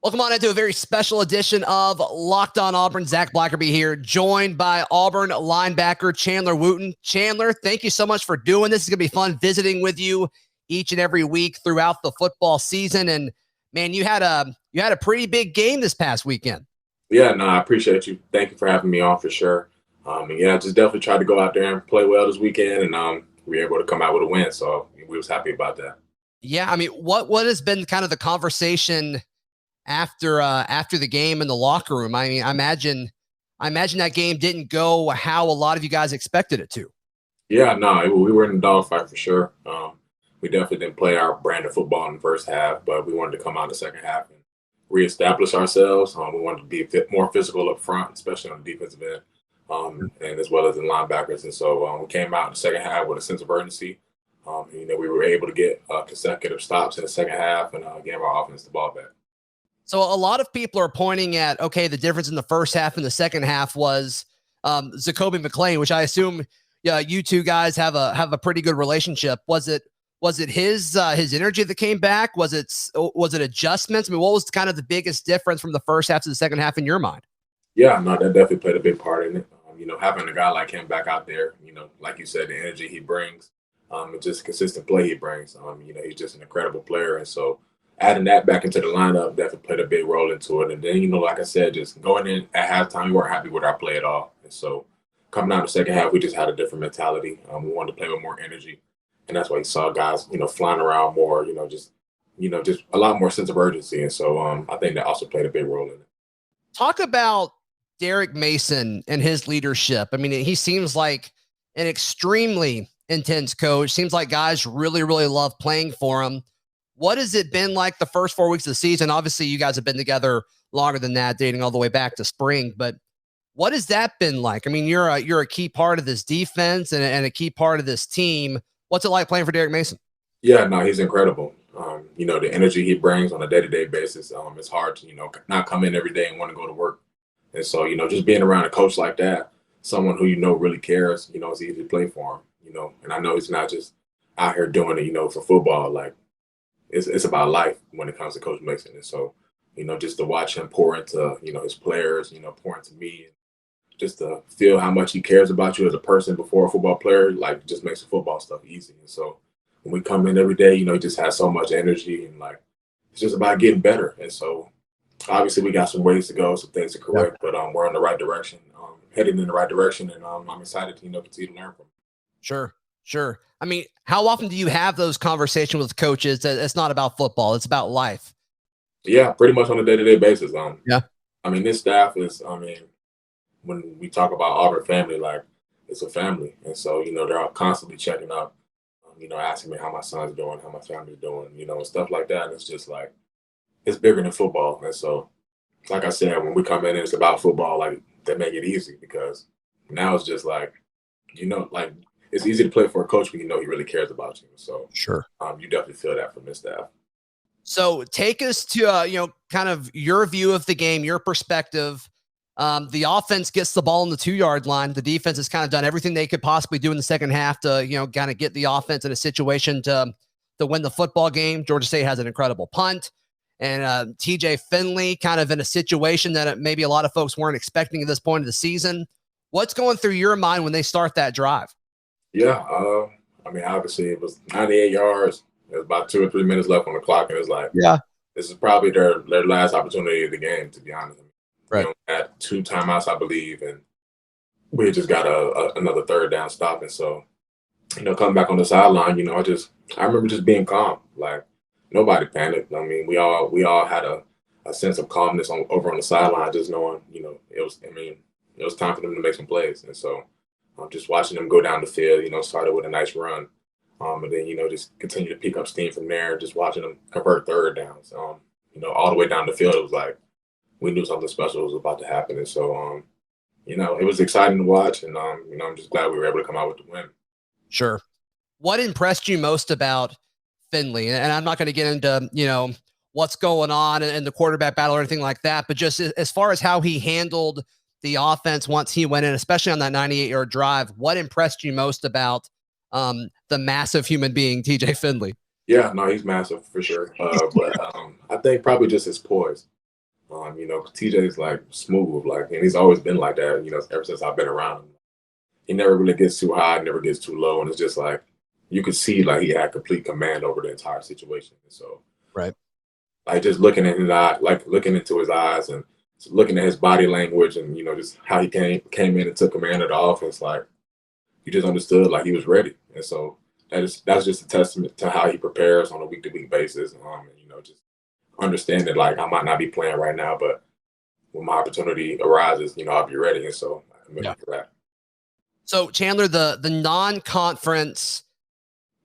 Welcome on into a very special edition of Locked On Auburn. Zac Blackerby here, joined by Auburn linebacker Chandler Wooten. Chandler, thank you so much for doing this. It's going to be fun visiting with you each and every week throughout the football season. And man, you had a pretty big game this past weekend. Yeah, no, I appreciate you. Thank you for having me on for sure. And yeah, just definitely tried to go out there and play well this weekend, and we were able to come out with a win. So we was happy about that. Yeah, I mean, what has been kind of the conversation after the game in the locker room? I mean, I imagine that game didn't go how a lot of you guys expected it to. Yeah, no, we were in the dogfight for sure. We definitely didn't play our brand of football in the first half, but we wanted to come out in the second half and reestablish ourselves. We wanted to be a bit more physical up front, especially on the defensive end, and as well as the linebackers. And so we came out in the second half with a sense of urgency. We were able to get consecutive stops in the second half and gave our offense the ball back. So a lot of people are pointing at, okay, the difference in the first half and the second half was Zacoby McClain, which I assume you two guys have a pretty good relationship. Was it his energy that came back? Was it adjustments? I mean, what was kind of the biggest difference from the first half to the second half in your mind? Yeah, no, that definitely played a big part in it. Having a guy like him back out there, like you said, the energy he brings, and just consistent play he brings. He's just an incredible player, and so adding that back into the lineup definitely played a big role into it. And then, like I said, just going in at halftime, we weren't happy with our play at all. And so coming out in the second half, we just had a different mentality. We wanted to play with more energy. And that's why you saw guys, flying around more, just a lot more sense of urgency. And so I think that also played a big role in it. Talk about Derrick Mason and his leadership. I mean, he seems like an extremely intense coach. Seems like guys really, really love playing for him. What has it been like the first 4 weeks of the season? Obviously, you guys have been together longer than that, dating all the way back to spring. But what has that been like? I mean, you're a key part of this defense and a key part of this team. What's it like playing for Derrick Mason? Yeah, no, he's incredible. The energy he brings on a day-to-day basis, it's hard to, not come in every day and want to go to work. And so, just being around a coach like that, someone who really cares, it's easy to play for him, And I know he's not just out here doing it, for football. Like, it's about life when it comes to Coach Mason. And so, just to watch him pour into, his players, pour into me, and just to feel how much he cares about you as a person before a football player, like, just makes the football stuff easy. And so when we come in every day, he just has so much energy and, like, it's just about getting better. And so obviously we got some ways to go, some things to correct, but we're in the right direction, heading in the right direction. And I'm excited to, continue to learn from him. Sure. I mean, how often do you have those conversations with coaches that it's not about football, it's about life? Yeah, pretty much on a day-to-day basis. Yeah. I mean, this staff is, when we talk about Auburn family, like, it's a family. And so, they're all constantly checking up, asking me how my son's doing, how my family's doing, and stuff like that. And it's just like, it's bigger than football. And so, like I said, when we come in and it's about football, like, they make it easy because now it's just like, like, it's easy to play for a coach when he really cares about you. So Sure. You definitely feel that from this staff. So take us to, kind of your view of the game, your perspective. The offense gets the ball on the 2-yard line. The defense has kind of done everything they could possibly do in the second half to, kind of get the offense in a situation to win the football game. Georgia State has an incredible punt. And TJ Findley kind of in a situation that maybe a lot of folks weren't expecting at this point of the season. What's going through your mind when they start that drive? Yeah, obviously it was 98 yards. There was about 2 or 3 minutes left on the clock, and it's like, Yeah. this is probably their last opportunity of the game, to be honest. Right. Had 2 timeouts, I believe, and we had just got another third down stop. And so, coming back on the sideline, I remember just being calm. Like, nobody panicked. I mean, we all had a sense of calmness over on the sideline, just knowing, it was time for them to make some plays. And so I'm just watching them go down the field, started with a nice run. And then, just continue to pick up steam from there, just watching them convert third downs. All the way down the field, it was like we knew something special was about to happen. And so, it was exciting to watch. And, I'm just glad we were able to come out with the win. Sure. What impressed you most about Findley? And I'm not going to get into, what's going on in the quarterback battle or anything like that, but just as far as how he handled the offense once he went in, especially on that 98-yard drive, what impressed you most about the massive human being, TJ Findley? Yeah, no, he's massive for sure. But I think probably just his poise. TJ's like smooth, like, and he's always been like that, ever since I've been around him. He never really gets too high, never gets too low. And it's just like, you could see like he had complete command over the entire situation. And so, Right. like, just looking at his eye, like looking into his eyes and looking at his body language and, just how he came in and took command of the offense, like, you just understood like he was ready. And so that's just a testament to how he prepares on a week to week basis. Just understanding like I might not be playing right now, but when my opportunity arises, I'll be ready. And so I'm ready for that. So Chandler, the non-conference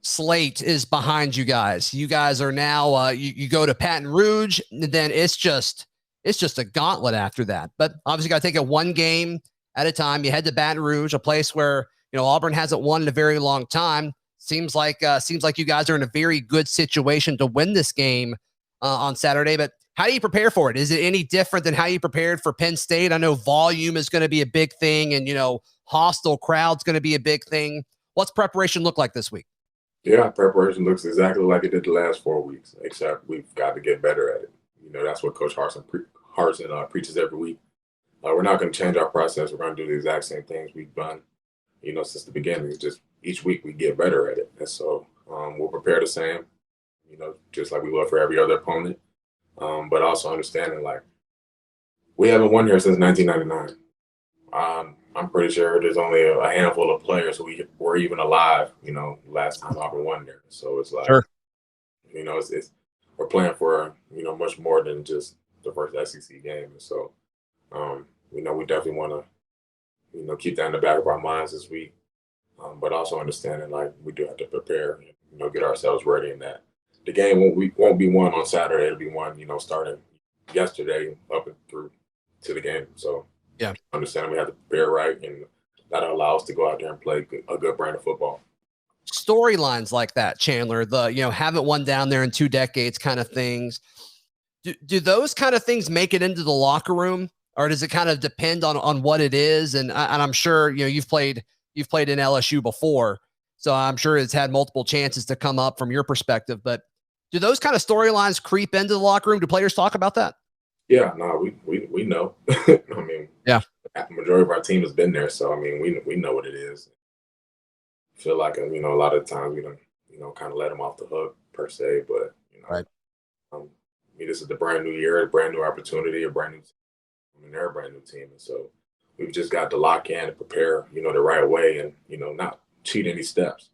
slate is behind you guys. You guys are now you go to Baton Rouge, and then it's just a gauntlet after that. But obviously, you got to take it one game at a time. You head to Baton Rouge, a place where Auburn hasn't won in a very long time. Seems like you guys are in a very good situation to win this game on Saturday. But how do you prepare for it? Is it any different than how you prepared for Penn State? I know volume is going to be a big thing, and hostile crowd's going to be a big thing. What's preparation look like this week? Yeah, preparation looks exactly like it did the last 4 weeks, except we've got to get better at it. That's what Coach Harsin preaches every week. We're not going to change our process. We're going to do the exact same things we've done, since the beginning. It's just each week we get better at it. And so we'll prepare the same, just like we will for every other opponent. But also understanding, like, we haven't won here since 1999. I'm pretty sure there's only a handful of players who were even alive, last time Auburn won there. So it's like, sure. We're playing for, much more than just the first SEC game. And so, we definitely want to, keep that in the back of our minds this week. But also understanding, like, we do have to prepare, get ourselves ready, and that the game won't be won on Saturday. It'll be won, starting yesterday up and through to the game. So, yeah, understand we have to prepare right, and that'll allow us to go out there and play a good brand of football. Storylines like that, Chandler, the haven't won down there in 2 decades kind of things. Do those kind of things make it into the locker room, or does it kind of depend on what it is? And I'm sure you've played in LSU before, so I'm sure it's had multiple chances to come up from your perspective. But do those kind of storylines creep into the locker room? Do players talk about that? Yeah, no, we know. I mean, yeah, the majority of our team has been there, so I mean, we know what it is. I feel like a lot of the times we don't kind of let them off the hook per se, but right. This is the brand new year, a brand new opportunity, a brand new team. They're a brand new team, and so we've just got to lock in and prepare, the right way, and not cheat any steps,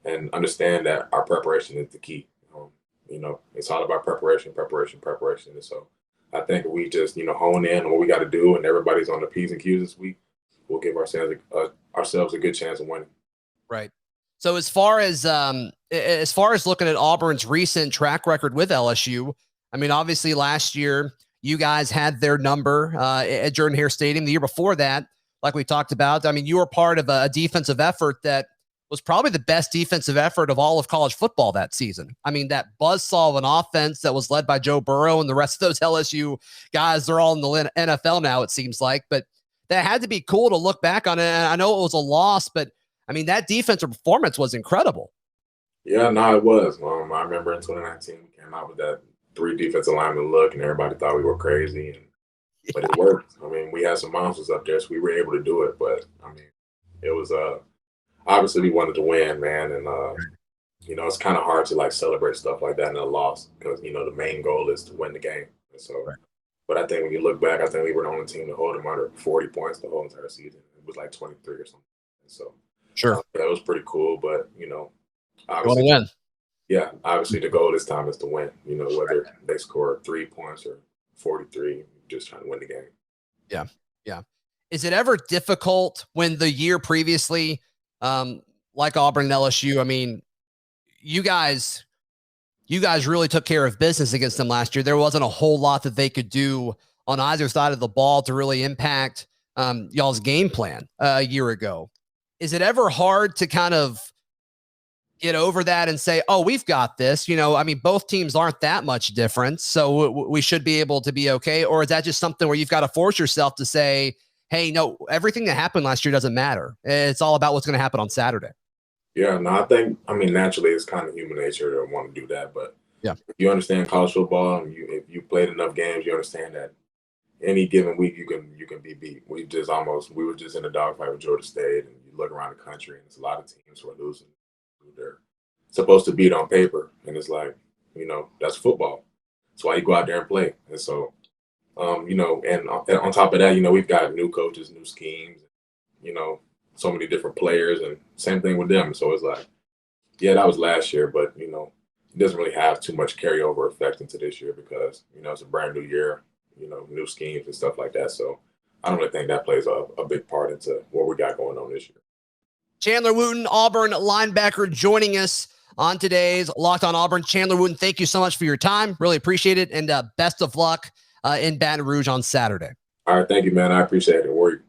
and understand that our preparation is the key. It's all about preparation, and so I think we just hone in on what we got to do, and everybody's on the P's and Q's this week. We'll give ourselves a good chance of winning. Right. So as far as looking at Auburn's recent track record with LSU, I mean, obviously last year you guys had their number at Jordan-Hare Stadium. The year before that, like we talked about, I mean, you were part of a defensive effort that was probably the best defensive effort of all of college football that season. I mean, that buzzsaw of an offense that was led by Joe Burrow and the rest of those LSU guys, they're all in the NFL now, it seems like. But that had to be cool to look back on it. And I know it was a loss, but I mean, that defensive performance was incredible. Yeah, no, it was. I remember in 2019, we came out with that 3 defensive lineman look, and everybody thought we were crazy. But it worked. I mean, we had some monsters up there, so we were able to do it. But, I mean, it was obviously we wanted to win, man. And, it's kind of hard to, like, celebrate stuff like that in a loss because, the main goal is to win the game. And so, right. But I think when you look back, I think we were the only team to hold them under 40 points the whole entire season. It was like 23 or something. And so, sure, that was pretty cool. But, obviously, win. Yeah, obviously the goal this time is to win. Whether they score 3 points or 43, just trying to win the game. Yeah, yeah. Is it ever difficult when the year previously, like Auburn and LSU? I mean, you guys really took care of business against them last year. There wasn't a whole lot that they could do on either side of the ball to really impact y'all's game plan a year ago. Is it ever hard to kind of get over that and say, oh, we've got this? I mean, both teams aren't that much different, so we should be able to be okay. Or is that just something where you've got to force yourself to say, hey, no, everything that happened last year doesn't matter. It's all about what's going to happen on Saturday. Yeah, no, I think, naturally it's kind of human nature to want to do that. But Yeah. If you understand college football and if you played enough games, you understand that any given week you can be beat. We were just in a dogfight with Georgia State, and you look around the country and there's a lot of teams who are losing who they're supposed to beat on paper, and it's like, that's football. That's why you go out there and play. And so, and on top of that, we've got new coaches, new schemes, so many different players, and same thing with them. So it's like, yeah, that was last year, but it doesn't really have too much carryover effect into this year because it's a brand new year, new schemes and stuff like that. So I don't really think that plays a big part into what we got going on this year. Chandler Wooten, Auburn linebacker, joining us on today's Locked On Auburn. Chandler Wooten, thank you so much for your time. Really appreciate it, and best of luck in Baton Rouge on Saturday. All right, thank you, man. I appreciate it.